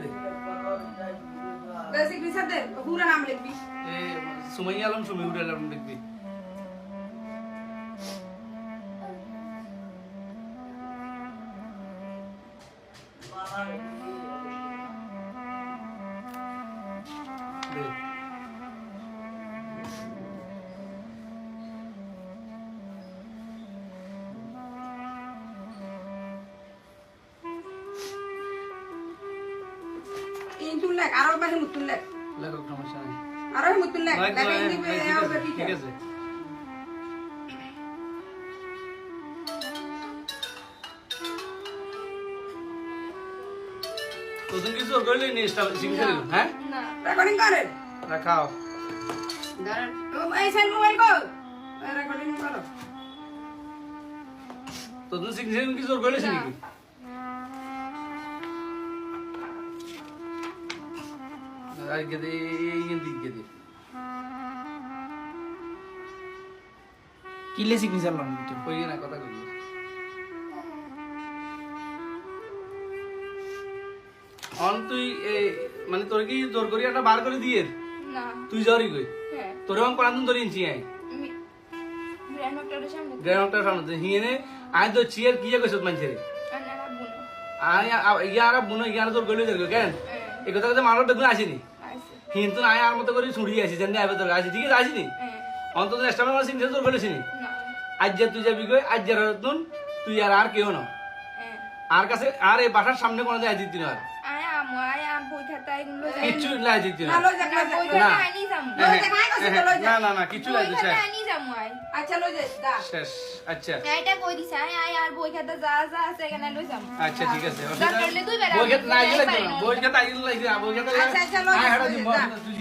দে basic বিচার দে পুরা নাম লিখবি এ সুমাইয়া আলম সুমিউর আলম লিখবি দে ইনতুল লেখ আর বাহে মুতুল লেখ লেখক সমস্যা নেই আর মুতুল লেখ লেখা দিবে হবে ঠিক আছে তো তুমি কিছু করলে নি শিখতে হ্যাঁ না রেকর্ডিং করে রাখাও দাঁড়ান এই সেল মোবাইল কো রেকর্ডিং করো তো তুমি শিখতে কিছু করলে নাকি আর গেদে ইন্দি গেদে কিলে সিগনেচার লন কই না কথা কই অন তুই মানে তোর কি জোর করি একটা বার করে দিয়ে না তুই জরি কই হ্যাঁ তোর আমি কোনদিন ধরে ইনছি আই আমি ব্র্যান্ড ডক্টরের সামনে গ্রাউন্ডটার সামনে হিয়েনে আয় তো চিয়ার কি কইছ মানছে রে আর না বুনো আয় ইয়ারা বুনো ইয়ারা তোর গলি ধরবে কেন এই কথা কথা মারো বেগুন আসেনি আইছে কিন্তু আয় আর মতো করে ছুড়ি আসি জানি আইবে তোর আসি ঠিক আছে আসিনি হ্যাঁ অন্তত এস্টামের মাসিন তোর গলেছিনি না আজ যে তুই যাবি কই আজ যে রতন তুই আর কেউ না হ্যাঁ আর কাছে আর এই বাসার সামনে কোনো যায় দিতি না আয় আম বই খাতা এগুলো যাই কিচ্ছু লাই দিতি না ভালো জায়গা বই না। খাতা আনি যাম লই যা খাই কইছে তো লই যা না না না কিচ্ছু লাই বই দিছে খাতা আনি যাম আয় আচ্ছা লই যা দা শেষ আচ্ছা এইটা কই দিছে আয় আর বই খাতা যা যা আছে এখানে লই যাম আচ্ছা ঠিক আছে দরকার হলে দুই বেলা বই খেত না একবার গেলে বই খেত আইলে লাগবে বই খেত আচ্ছা, আচ্ছা, লই যা, আয় হাড়া লই দিব যা। তুই